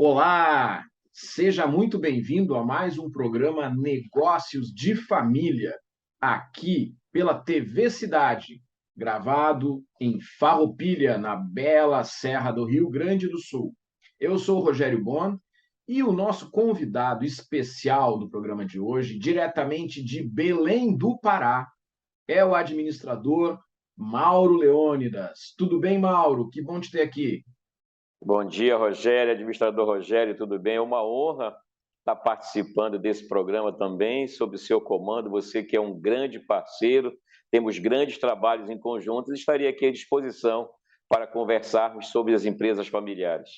Olá, seja muito bem-vindo a mais um programa Negócios de Família, aqui pela TV Cidade, gravado em Farroupilha, na bela Serra do Rio Grande do Sul. Eu sou o Rogério Bon e o nosso convidado especial do programa de hoje, diretamente de Belém do Pará, é o administrador Mauro Leônidas. Tudo bem, Mauro? Que bom te ter aqui. Bom dia, Rogério, administrador Rogério, tudo bem? É uma honra estar participando desse programa também, sob o seu comando, você que é um grande parceiro, temos grandes trabalhos em conjunto e estaria aqui à disposição para conversarmos sobre as empresas familiares.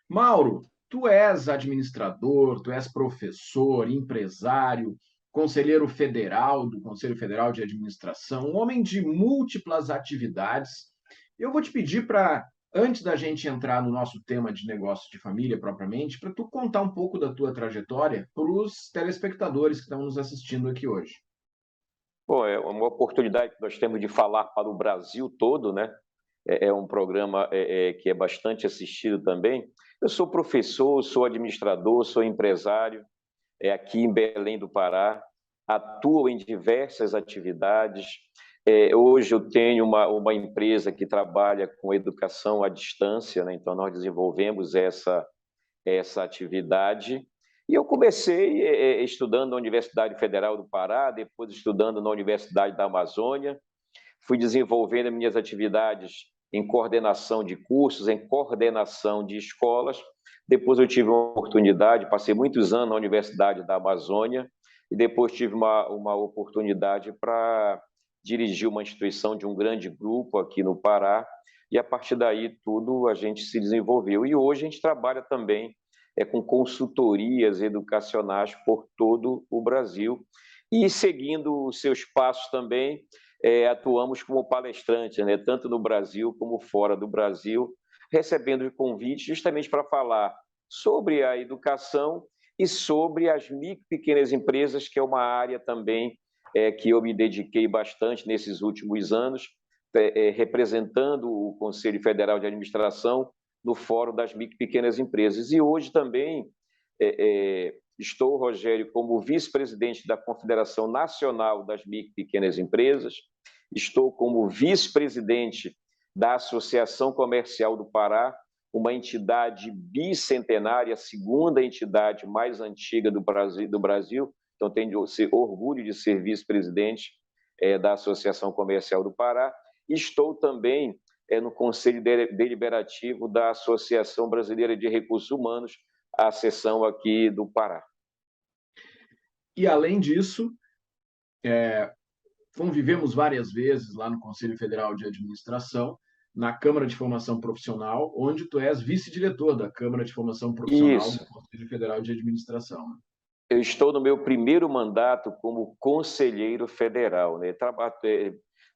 Mauro, tu és administrador, tu és professor, empresário, conselheiro federal do Conselho Federal de Administração, um homem de múltiplas atividades. Eu vou te pedir para, antes da gente entrar no nosso tema de negócio de família propriamente, para tu contar um pouco da tua trajetória para os telespectadores que estão nos assistindo aqui hoje. Bom, é uma oportunidade que nós temos de falar para o Brasil todo, né? É um programa que é bastante assistido também. Eu sou professor, sou administrador, sou empresário, aqui em Belém do Pará, atuo em diversas atividades. Hoje eu tenho uma empresa que trabalha com educação à distância, né? Então nós desenvolvemos essa atividade. E eu comecei estudando na Universidade Federal do Pará, depois estudando na Universidade da Amazônia, fui desenvolvendo as minhas atividades em coordenação de cursos, em coordenação de escolas. Depois eu tive uma oportunidade, passei muitos anos na Universidade da Amazônia, e depois tive uma oportunidade para dirigir uma instituição de um grande grupo aqui no Pará, e a partir daí tudo a gente se desenvolveu. E hoje a gente trabalha também com consultorias educacionais por todo o Brasil, e seguindo os seus passos também, atuamos como palestrantes, né, tanto no Brasil como fora do Brasil, recebendo convites justamente para falar sobre a educação e sobre as micro e pequenas empresas, que é uma área também que eu me dediquei bastante nesses últimos anos, representando o Conselho Federal de Administração no Fórum das Micro e Pequenas Empresas. E hoje também estou, Rogério, como vice-presidente da Confederação Nacional das Micro e Pequenas Empresas, estou como vice-presidente da Associação Comercial do Pará, uma entidade bicentenária, a segunda entidade mais antiga do Brasil. Então tenho orgulho de ser vice-presidente da Associação Comercial do Pará. Estou também no Conselho Deliberativo da Associação Brasileira de Recursos Humanos, a seção aqui do Pará. E, além disso, convivemos várias vezes lá no Conselho Federal de Administração, na Câmara de Formação Profissional, onde tu és vice-diretor da Câmara de Formação Profissional Isso. do Conselho Federal de Administração. Eu estou no meu primeiro mandato como conselheiro federal, né?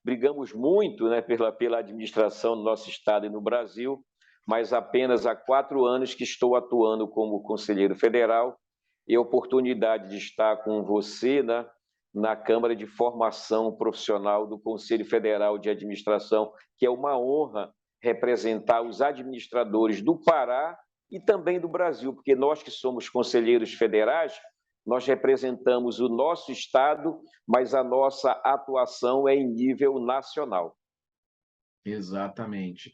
Brigamos muito, né, pela administração no nosso estado e no Brasil, mas apenas há 4 anos que estou atuando como conselheiro federal, e a oportunidade de estar com você, né, na Câmara de Formação Profissional do Conselho Federal de Administração, que é uma honra representar os administradores do Pará e também do Brasil, porque nós que somos conselheiros federais, nós representamos o nosso estado, mas a nossa atuação é em nível nacional. Exatamente.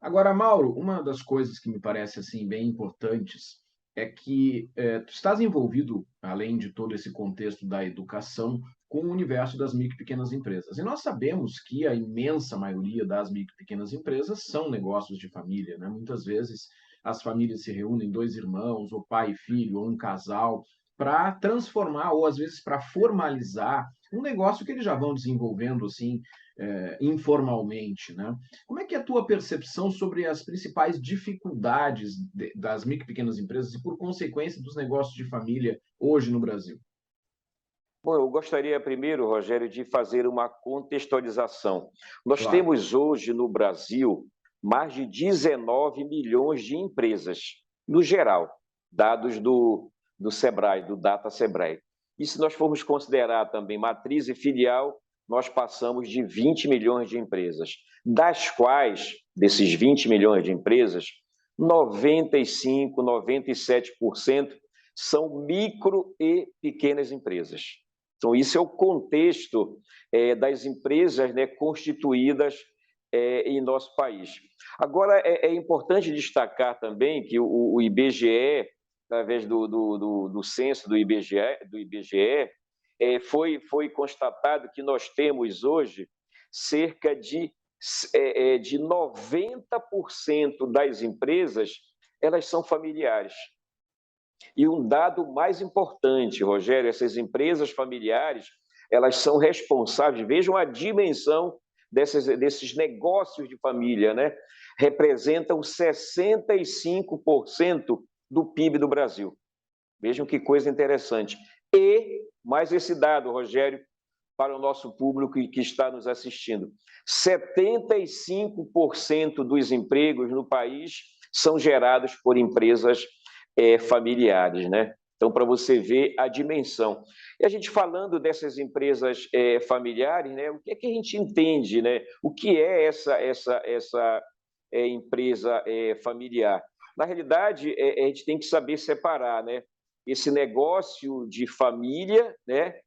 Agora, Mauro, uma das coisas que me parece assim bem importantes é que tu estás envolvido, além de todo esse contexto da educação, com o universo das micro e pequenas empresas. E nós sabemos que a imensa maioria das micro e pequenas empresas são negócios de família, né? Muitas vezes as famílias se reúnem, 2 irmãos, ou pai e filho, ou um casal, para transformar, ou às vezes para formalizar um negócio que eles já vão desenvolvendo assim, informalmente, né? Como é que é a tua percepção sobre as principais dificuldades das micro e pequenas empresas e, por consequência, dos negócios de família hoje no Brasil? Bom, eu gostaria primeiro, Rogério, de fazer uma contextualização. Nós Claro. temos hoje no Brasil mais de 19 milhões de empresas, no geral, dados do Sebrae, do Data Sebrae. E se nós formos considerar também matriz e filial, nós passamos de 20 milhões de empresas, das quais, desses 20 milhões de empresas, 95%, 97% são micro e pequenas empresas. Então, isso é o contexto das empresas, né, constituídas em nosso país. Agora, é importante destacar também que o IBGE, através do censo do IBGE, foi constatado que nós temos hoje cerca de 90% das empresas, elas são familiares. E um dado mais importante, Rogério, essas empresas familiares, elas são responsáveis, vejam a dimensão desses negócios de família, né? Representam 65% do PIB do Brasil. Vejam que coisa interessante. E, mais esse dado, Rogério, para o nosso público que está nos assistindo, 75% dos empregos no país são gerados por empresas familiares, né? Então, para você ver a dimensão. E a gente falando dessas empresas familiares, né? O que é que a gente entende, né? O que é essa empresa familiar? Na realidade, a gente tem que saber separar, né? Esse negócio de família, né?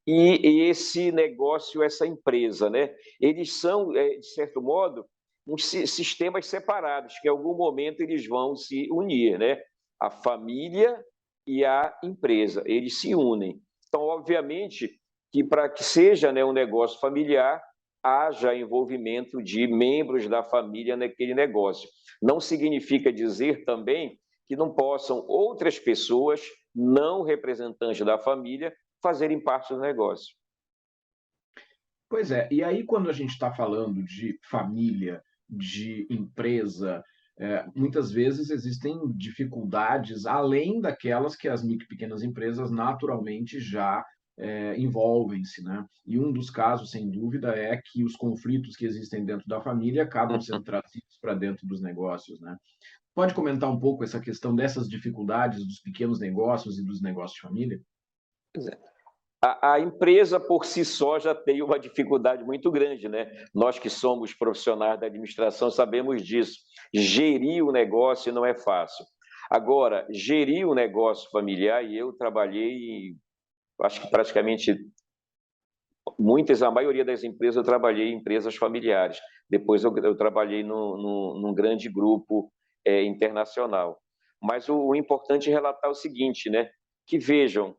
E esse negócio, essa empresa, né? Eles são, de certo modo, uns sistemas separados, que em algum momento eles vão se unir, né? A família e a empresa, eles se unem. Então, obviamente, que para que seja, né, um negócio familiar, haja envolvimento de membros da família naquele negócio. Não significa dizer também que não possam outras pessoas, não representantes da família, fazerem parte do negócio. Pois é, e aí quando a gente está falando de família, de empresa, muitas vezes existem dificuldades além daquelas que as micro e pequenas empresas naturalmente já envolvem-se, né? E um dos casos, sem dúvida, é que os conflitos que existem dentro da família acabam sendo trazidos para dentro dos negócios, né? Pode comentar um pouco essa questão dessas dificuldades dos pequenos negócios e dos negócios de família? Pois é. A empresa, por si só, já tem uma dificuldade muito grande, né? Nós que somos profissionais da administração sabemos disso. Gerir o negócio não é fácil. Agora, gerir o negócio familiar, e eu trabalhei, acho que praticamente a maioria das empresas eu trabalhei em empresas familiares. Depois eu trabalhei num grande grupo internacional. Mas o importante é relatar o seguinte, né? Que vejam,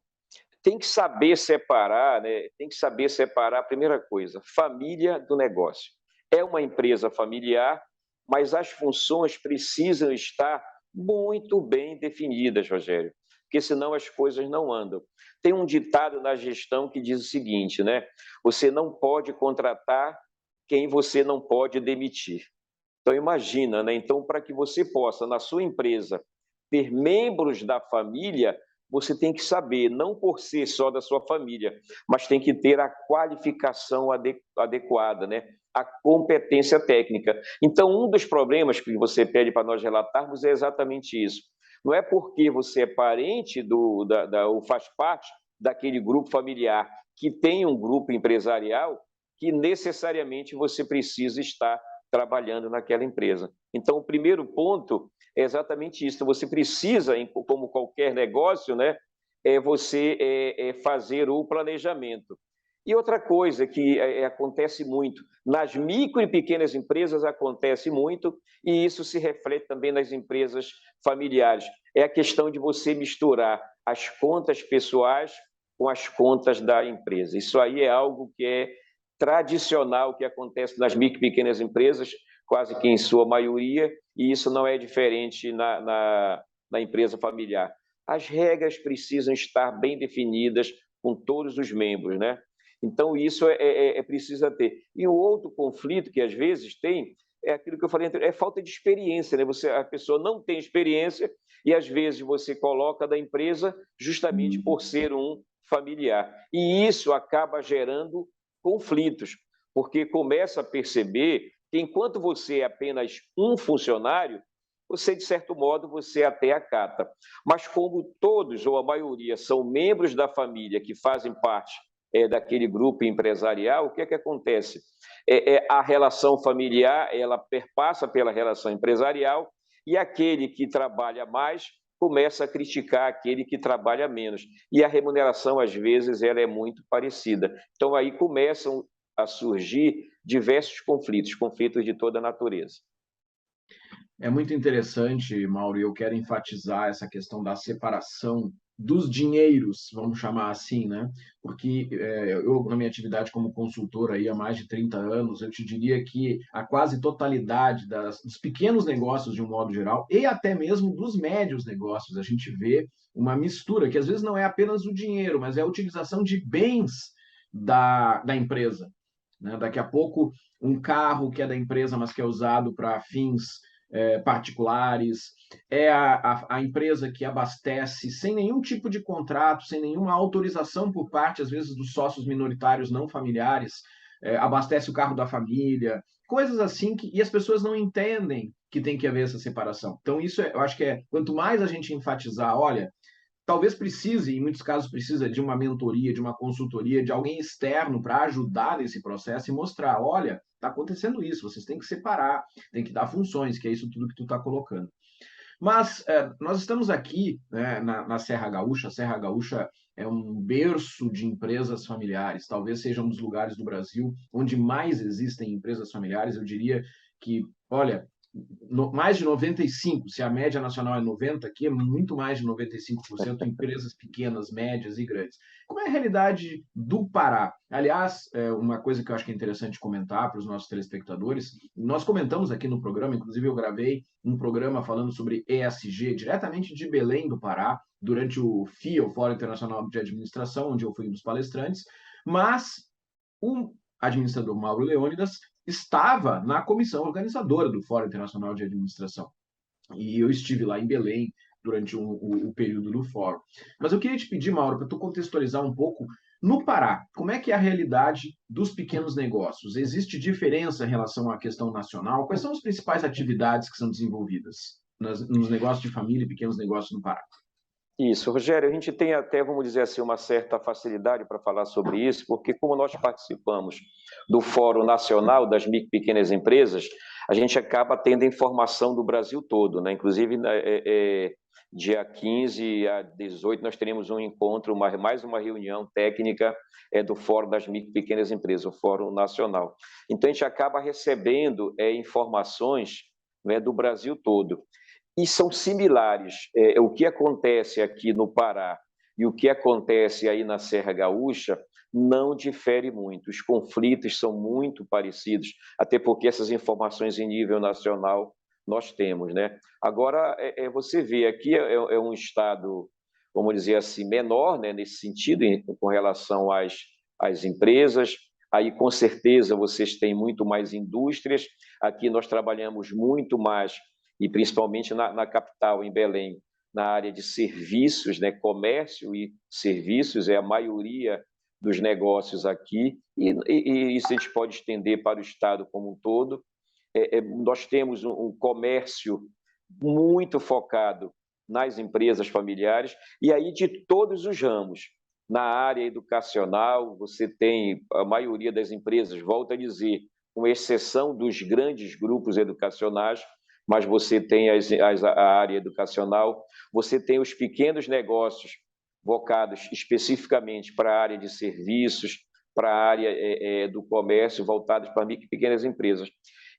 tem que saber separar, né? Tem que saber separar a primeira coisa, família do negócio. É uma empresa familiar, mas as funções precisam estar muito bem definidas, Rogério, porque senão as coisas não andam. Tem um ditado na gestão que diz o seguinte, né? Você não pode contratar quem você não pode demitir. Então imagina, né? Então para que você possa na sua empresa ter membros da família, você tem que saber, não por ser só da sua família, mas tem que ter a qualificação adequada, né? A competência técnica. Então, um dos problemas que você pede para nós relatarmos é exatamente isso. Não é porque você é parente ou faz parte daquele grupo familiar que tem um grupo empresarial que necessariamente você precisa estar trabalhando naquela empresa. Então, o primeiro ponto é exatamente isso. Você precisa, como qualquer negócio, né, você fazer o planejamento. E outra coisa que acontece muito, nas micro e pequenas empresas acontece muito, e isso se reflete também nas empresas familiares, é a questão de você misturar as contas pessoais com as contas da empresa. Isso aí é algo que é tradicional, que acontece nas micro e pequenas empresas, quase que em sua maioria, e isso não é diferente na empresa familiar. As regras precisam estar bem definidas com todos os membros, né? Então, isso precisa ter. E o outro conflito que às vezes tem é aquilo que eu falei, é falta de experiência, né? A pessoa não tem experiência e às vezes você coloca da empresa justamente por ser um familiar. E isso acaba gerando conflitos, porque começa a perceber que enquanto você é apenas um funcionário, você, de certo modo, você até acata. Mas como todos, ou a maioria, são membros da família que fazem parte daquele grupo empresarial, o que é que acontece? A relação familiar, ela perpassa pela relação empresarial e aquele que trabalha mais começa a criticar aquele que trabalha menos. E a remuneração, às vezes, ela é muito parecida. Então, aí começam a surgir diversos conflitos, conflitos de toda a natureza. É muito interessante, Mauro, e eu quero enfatizar essa questão da separação dos dinheiros, vamos chamar assim, né? Porque eu, na minha atividade como consultor aí há mais de 30 anos, eu te diria que a quase totalidade dos pequenos negócios, de um modo geral, e até mesmo dos médios negócios, a gente vê uma mistura, que às vezes não é apenas o dinheiro, mas é a utilização de bens da empresa, né? Daqui a pouco, um carro que é da empresa, mas que é usado para fins particulares, é a empresa que abastece sem nenhum tipo de contrato, sem nenhuma autorização por parte, às vezes, dos sócios minoritários não familiares, abastece o carro da família, coisas assim e as pessoas não entendem que tem que haver essa separação. Então, isso eu acho que quanto mais a gente enfatizar, olha, talvez precise, em muitos casos precisa de uma mentoria, de uma consultoria, de alguém externo para ajudar nesse processo e mostrar, olha, está acontecendo isso, vocês têm que separar, têm que dar funções, que é isso tudo que tu está colocando. Mas nós estamos aqui, né, na Serra Gaúcha. A Serra Gaúcha é um berço de empresas familiares, talvez seja um dos lugares do Brasil onde mais existem empresas familiares. Eu diria que, olha, mais de 95%, se a média nacional é 90%, aqui é muito mais de 95% empresas pequenas, médias e grandes. Como é a realidade do Pará? Aliás, uma coisa que eu acho que é interessante comentar para os nossos telespectadores, nós comentamos aqui no programa, inclusive eu gravei um programa falando sobre ESG, diretamente de Belém do Pará, durante o FIA, o Fórum Internacional de Administração, onde eu fui um dos palestrantes, mas o administrador Mauro Leônidas estava na comissão organizadora do Fórum Internacional de Administração. E eu estive lá em Belém durante o período do fórum. Mas eu queria te pedir, Mauro, para tu contextualizar um pouco no Pará, como é que é a realidade dos pequenos negócios? Existe diferença em relação à questão nacional? Quais são as principais atividades que são desenvolvidas nos negócios de família e pequenos negócios no Pará? Isso, Rogério, a gente tem até, vamos dizer assim, uma certa facilidade para falar sobre isso, porque como nós participamos do Fórum Nacional das Micro e Pequenas Empresas, a gente acaba tendo informação do Brasil todo, né? Inclusive, dia 15 a 18, nós teremos um encontro, mais uma reunião técnica do Fórum das Micro e Pequenas Empresas, o Fórum Nacional. Então, a gente acaba recebendo informações, né, do Brasil todo. E são similares. O que acontece aqui no Pará e o que acontece aí na Serra Gaúcha não difere muito. Os conflitos são muito parecidos, até porque essas informações em nível nacional nós temos, né? Agora, você vê, aqui é um estado, vamos dizer assim, menor, né, nesse sentido, com relação às empresas. Aí, com certeza, vocês têm muito mais indústrias. Aqui nós trabalhamos muito mais e principalmente na capital, em Belém, na área de serviços, né, comércio e serviços, é a maioria dos negócios aqui, e isso a gente pode estender para o Estado como um todo. Nós temos um comércio muito focado nas empresas familiares, e aí de todos os ramos. Na área educacional, você tem a maioria das empresas, volto a dizer, com exceção dos grandes grupos educacionais, mas você tem a área educacional, você tem os pequenos negócios vocados especificamente para a área de serviços, para a área do comércio, voltados para micro e pequenas empresas.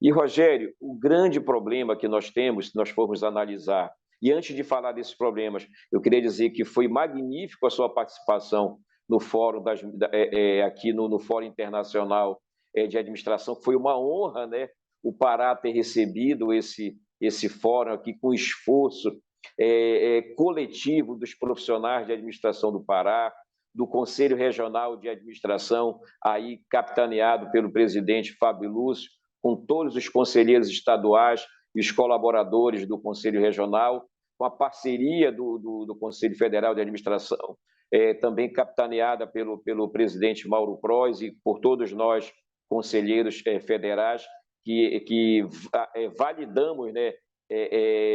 E, Rogério, o grande problema que nós temos, se nós formos analisar, e antes de falar desses problemas, eu queria dizer que foi magnífico a sua participação no fórum, aqui no Fórum Internacional de Administração, foi uma honra, né, o Pará ter recebido esse fórum aqui com esforço coletivo dos profissionais de administração do Pará, do Conselho Regional de Administração, aí capitaneado pelo presidente Fábio Lúcio, com todos os conselheiros estaduais e os colaboradores do Conselho Regional, com a parceria do Conselho Federal de Administração, também capitaneada pelo presidente Mauro Prois e por todos nós, conselheiros federais, que validamos, né,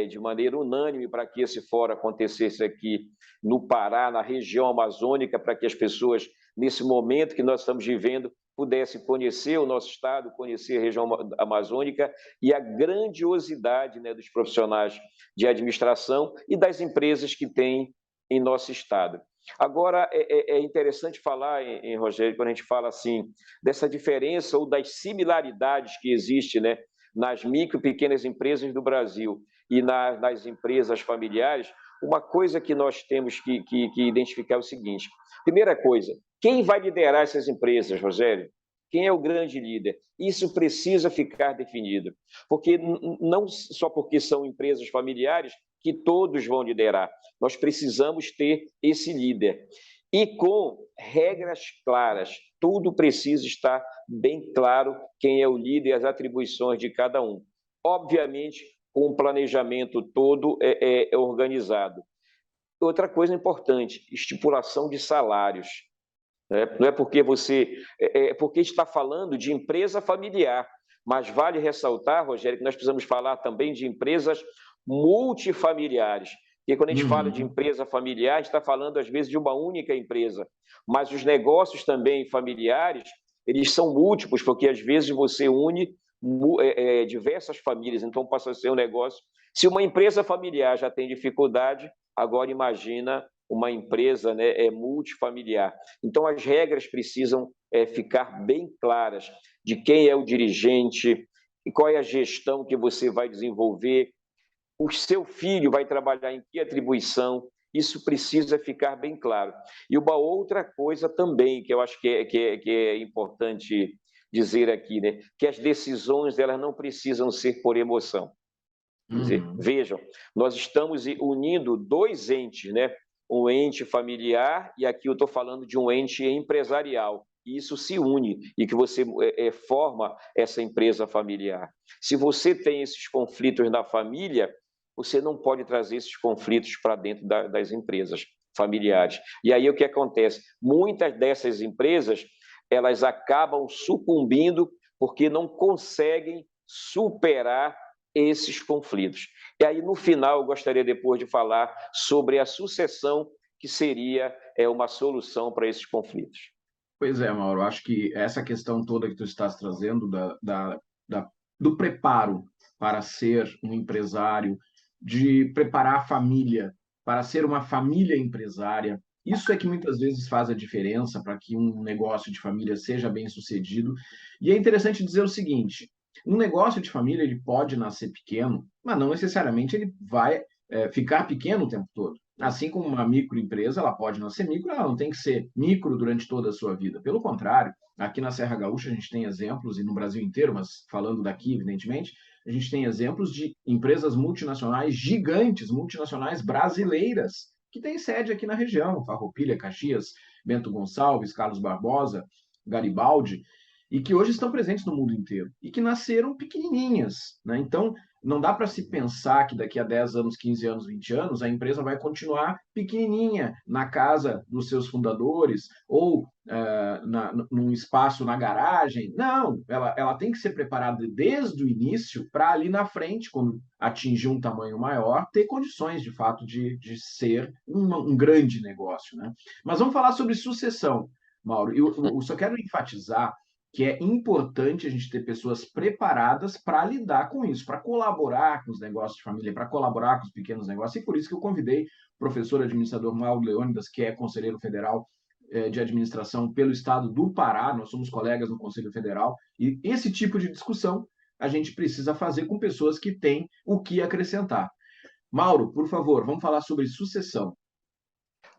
de maneira unânime para que esse fórum acontecesse aqui no Pará, na região amazônica, para que as pessoas, nesse momento que nós estamos vivendo, pudesse conhecer o nosso estado, conhecer a região amazônica e a grandiosidade, né, dos profissionais de administração e das empresas que tem em nosso estado. Agora, é interessante falar, Rogério, quando a gente fala assim, dessa diferença ou das similaridades que existem, né, nas micro e pequenas empresas do Brasil e nas empresas familiares. Uma coisa que nós temos que identificar é o seguinte: primeira coisa, quem vai liderar essas empresas, Rogério? Quem é o grande líder? Isso precisa ficar definido, porque não só porque são empresas familiares que todos vão liderar, nós precisamos ter esse líder. E com regras claras, tudo precisa estar bem claro quem é o líder e as atribuições de cada um. Obviamente, com um planejamento todo organizado. Outra coisa importante, estipulação de salários. Não é porque porque está falando de empresa familiar, mas vale ressaltar, Rogério, que nós precisamos falar também de empresas multifamiliares. Porque quando a gente fala de empresa familiar, a gente está falando, às vezes, de uma única empresa. Mas os negócios também familiares, eles são múltiplos, porque às vezes você une diversas famílias, então passa a ser um negócio. Se uma empresa familiar já tem dificuldade, agora imagina uma empresa, né, multifamiliar. Então, as regras precisam ficar bem claras de quem é o dirigente, e qual é a gestão que você vai desenvolver, o seu filho vai trabalhar em que atribuição, isso precisa ficar bem claro. E uma outra coisa também, que eu acho que é importante dizer aqui, né, que as decisões elas não precisam ser por emoção. Quer dizer, vejam, nós estamos unindo dois entes, né? Um ente familiar e aqui eu estou falando de um ente empresarial. E isso se une e que você forma essa empresa familiar. Se você tem esses conflitos na família, você não pode trazer esses conflitos para dentro das empresas familiares. E aí o que acontece? Muitas dessas empresas, elas acabam sucumbindo porque não conseguem superar esses conflitos. E aí, no final, eu gostaria depois de falar sobre a sucessão, que seria uma solução para esses conflitos. Pois é, Mauro, acho que essa questão toda que tu estás trazendo do preparo para ser um empresário, de preparar a família para ser uma família empresária, isso é que muitas vezes faz a diferença para que um negócio de família seja bem sucedido. E é interessante dizer o seguinte: um negócio de família ele pode nascer pequeno, mas não necessariamente ele vai ficar pequeno o tempo todo. Assim como uma microempresa, ela pode nascer micro, ela não tem que ser micro durante toda a sua vida. Pelo contrário, aqui na Serra Gaúcha a gente tem exemplos, e no Brasil inteiro, mas falando daqui, evidentemente, a gente tem exemplos de empresas multinacionais gigantes, multinacionais brasileiras, que têm sede aqui na região, Farroupilha, Caxias, Bento Gonçalves, Carlos Barbosa, Garibaldi, e que hoje estão presentes no mundo inteiro, e que nasceram pequenininhas, né? Então, não dá para se pensar que daqui a 10 anos, 15 anos, 20 anos, a empresa vai continuar pequenininha na casa dos seus fundadores ou num espaço na garagem. Não, ela tem que ser preparada desde o início para ali na frente, quando atingir um tamanho maior, ter condições, de fato, de ser um grande negócio, né? Mas vamos falar sobre sucessão, Mauro. Eu só quero enfatizar que é importante a gente ter pessoas preparadas para lidar com isso, para colaborar com os negócios de família, para colaborar com os pequenos negócios. E por isso que eu convidei o professor administrador Mauro Leônidas, que é conselheiro federal de administração pelo estado do Pará. Nós somos colegas no Conselho Federal. E esse tipo de discussão a gente precisa fazer com pessoas que têm o que acrescentar. Mauro, por favor, vamos falar sobre sucessão.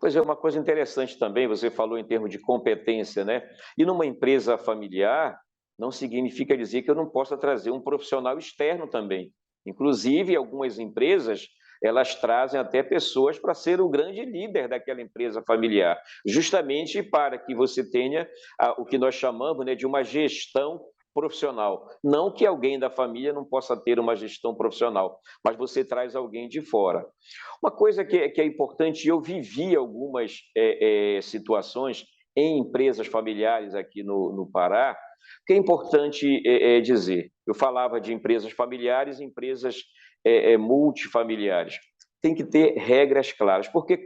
Pois é, uma coisa interessante também, você falou em termos de competência, né? E numa empresa familiar, não significa dizer que eu não possa trazer um profissional externo também. Inclusive, algumas empresas, elas trazem até pessoas para ser o grande líder daquela empresa familiar, justamente para que você tenha o que nós chamamos, né, de uma gestão profissional. Não que alguém da família não possa ter uma gestão profissional, mas você traz alguém de fora. Uma coisa que é importante, eu vivi algumas situações em empresas familiares aqui no Pará, que é importante dizer. Eu falava de empresas familiares e empresas multifamiliares. Tem que ter regras claras, porque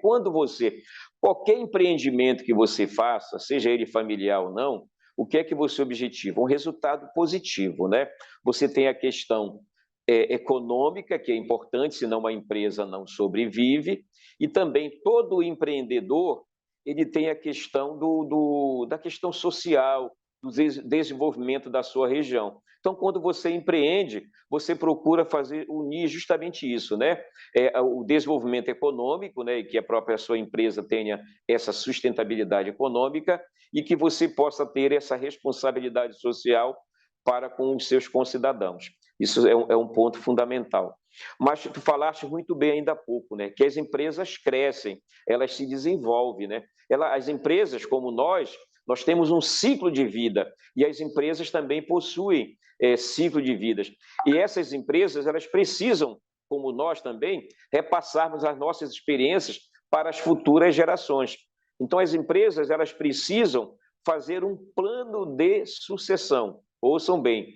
qualquer empreendimento que você faça, seja ele familiar ou não, o que é que você objetiva? Um resultado positivo, né? Você tem a questão econômica, que é importante, senão uma empresa não sobrevive, e também todo empreendedor ele tem a questão da questão social, do desenvolvimento da sua região. Então, quando você empreende, você procura unir justamente isso, né? O desenvolvimento econômico, né? E que a própria sua empresa tenha essa sustentabilidade econômica e que você possa ter essa responsabilidade social para com os seus concidadãos. Isso é um ponto fundamental. Mas tu falaste muito bem ainda há pouco, né? Que as empresas crescem, elas se desenvolvem, né? As empresas, como nós temos um ciclo de vida e as empresas também possuem ciclo de vidas. E essas empresas, elas precisam, como nós também, repassarmos as nossas experiências para as futuras gerações. Então, as empresas, elas precisam fazer um plano de sucessão. Ouçam bem,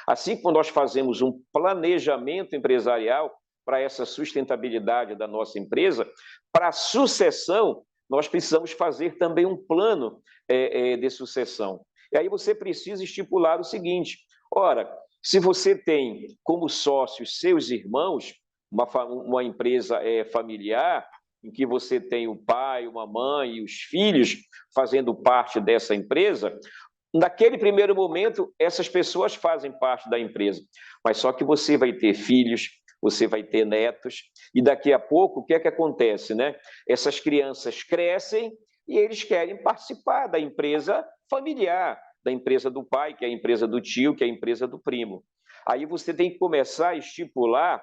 assim como nós fazemos um planejamento empresarial para essa sustentabilidade da nossa empresa, para a sucessão, nós precisamos fazer também um plano de sucessão. E aí você precisa estipular o seguinte: ora, se você tem como sócios seus irmãos, uma empresa familiar, em que você tem o pai, uma mãe e os filhos fazendo parte dessa empresa, naquele primeiro momento, essas pessoas fazem parte da empresa, mas só que você vai ter filhos, você vai ter netos, e daqui a pouco, o que é que acontece, né? Essas crianças crescem e eles querem participar da empresa familiar, da empresa do pai, que é a empresa do tio, que é a empresa do primo. Aí você tem que começar a estipular,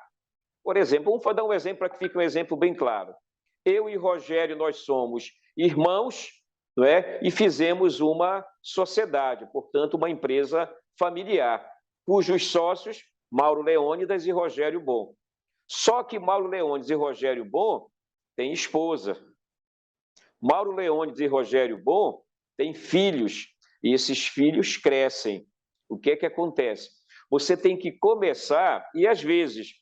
por exemplo, vamos dar um exemplo para que fique um exemplo bem claro. Eu e Rogério, nós somos irmãos, não é? E fizemos uma sociedade, portanto, uma empresa familiar, cujos sócios, Mauro Leônidas e Rogério Bom. Só que Mauro Leônidas e Rogério Bom têm esposa. Mauro Leônidas e Rogério Bom têm filhos, e esses filhos crescem. O que é que acontece? Você tem que começar, e às vezes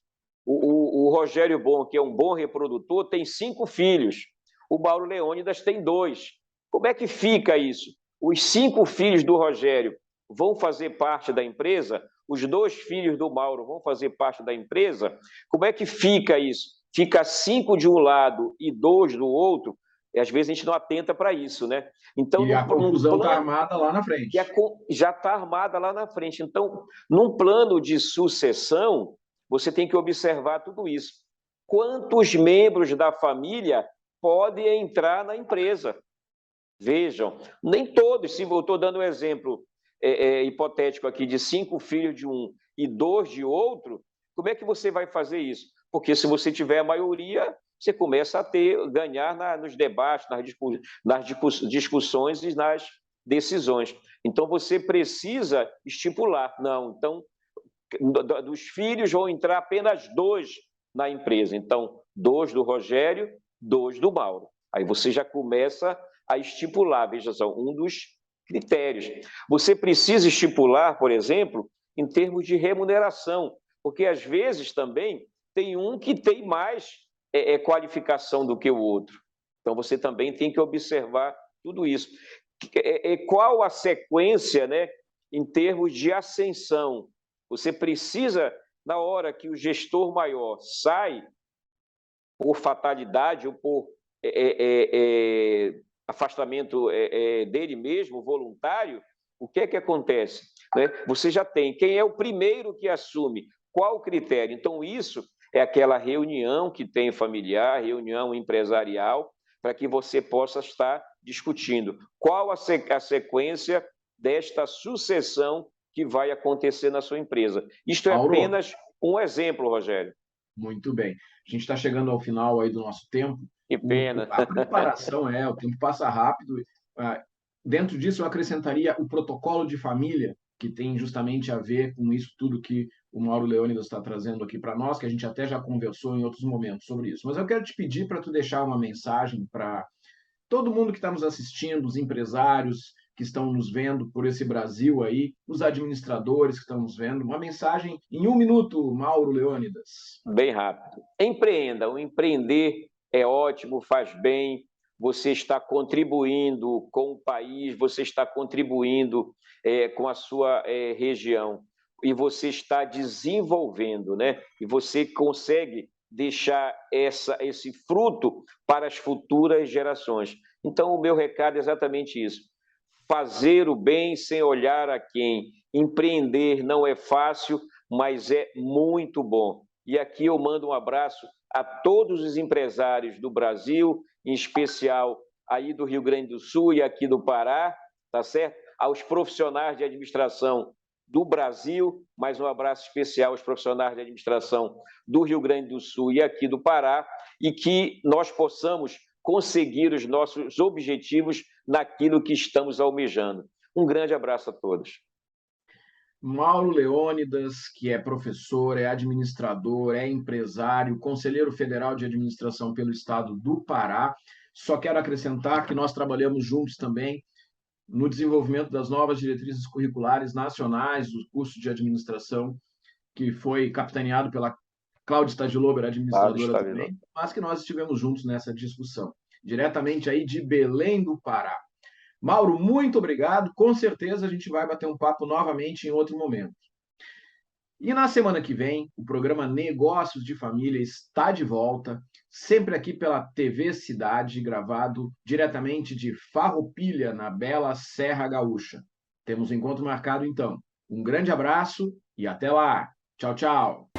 o Rogério Bom, que é um bom reprodutor, tem 5 filhos. O Mauro Leônidas tem 2. Como é que fica isso? Os 5 filhos do Rogério vão fazer parte da empresa? Os 2 filhos do Mauro vão fazer parte da empresa? Como é que fica isso? Fica 5 de um lado e 2 do outro? E às vezes a gente não atenta para isso, né? Então, e a confusão está armada lá na frente. Já está armada lá na frente. Então, num plano de sucessão, você tem que observar tudo isso. Quantos membros da família podem entrar na empresa? Vejam, nem todos. Se eu estou dando um exemplo hipotético aqui de 5 filhos de um e 2 de outro, como é que você vai fazer isso? Porque se você tiver a maioria, você começa a ganhar nos debates, nas discussões e nas decisões. Então, você precisa estipular. Não, então, dos filhos vão entrar apenas 2 na empresa. Então, 2 do Rogério, 2 do Mauro. Aí você já começa a estipular, veja só, um dos critérios. Você precisa estipular, por exemplo, em termos de remuneração, porque às vezes também tem um que tem mais qualificação do que o outro. Então, você também tem que observar tudo isso. Qual a sequência, né, em termos de ascensão? Você precisa, na hora que o gestor maior sai, por fatalidade ou por afastamento dele mesmo, voluntário, o que é que acontece? Né? Você já tem quem é o primeiro que assume, qual o critério? Então, isso é aquela reunião que tem familiar, reunião empresarial, para que você possa estar discutindo qual a sequência desta sucessão que vai acontecer na sua empresa. Isto é apenas um exemplo, Rogério. Muito bem. A gente está chegando ao final aí do nosso tempo. Que pena. A preparação o tempo passa rápido. Dentro disso, eu acrescentaria o protocolo de família, que tem justamente a ver com isso tudo que o Mauro Leônidas está trazendo aqui para nós, que a gente até já conversou em outros momentos sobre isso. Mas eu quero te pedir para tu deixar uma mensagem para todo mundo que está nos assistindo, os empresários que estão nos vendo por esse Brasil aí, os administradores que estão nos vendo, uma mensagem em 1 minuto, Mauro Leônidas. Bem rápido. Empreenda. O empreender é ótimo, faz bem. você está contribuindo com o país, você está contribuindo com a sua região, e você está desenvolvendo, né? E você consegue deixar esse fruto para as futuras gerações. Então, o meu recado é exatamente isso: fazer o bem sem olhar a quem. Empreender não é fácil, mas é muito bom. E aqui eu mando um abraço a todos os empresários do Brasil, em especial aí do Rio Grande do Sul e aqui do Pará, tá certo? Aos profissionais de administração do Brasil, mais um abraço especial aos profissionais de administração do Rio Grande do Sul e aqui do Pará, e que nós possamos conseguir os nossos objetivos naquilo que estamos almejando. Um grande abraço a todos. Mauro Leônidas, que é professor, é administrador, é empresário, conselheiro federal de administração pelo estado do Pará. Só quero acrescentar que nós trabalhamos juntos também no desenvolvimento das novas diretrizes curriculares nacionais do curso de administração, que foi capitaneado pela Cláudia Stagilober, administradora também, mas que nós estivemos juntos nessa discussão, diretamente aí de Belém do Pará. Mauro, muito obrigado. Com certeza a gente vai bater um papo novamente em outro momento. E na semana que vem, o programa Negócios de Família está de volta, sempre aqui pela TV Cidade, gravado diretamente de Farroupilha, na bela Serra Gaúcha. Temos um encontro marcado então. Um grande abraço e até lá. Tchau, tchau.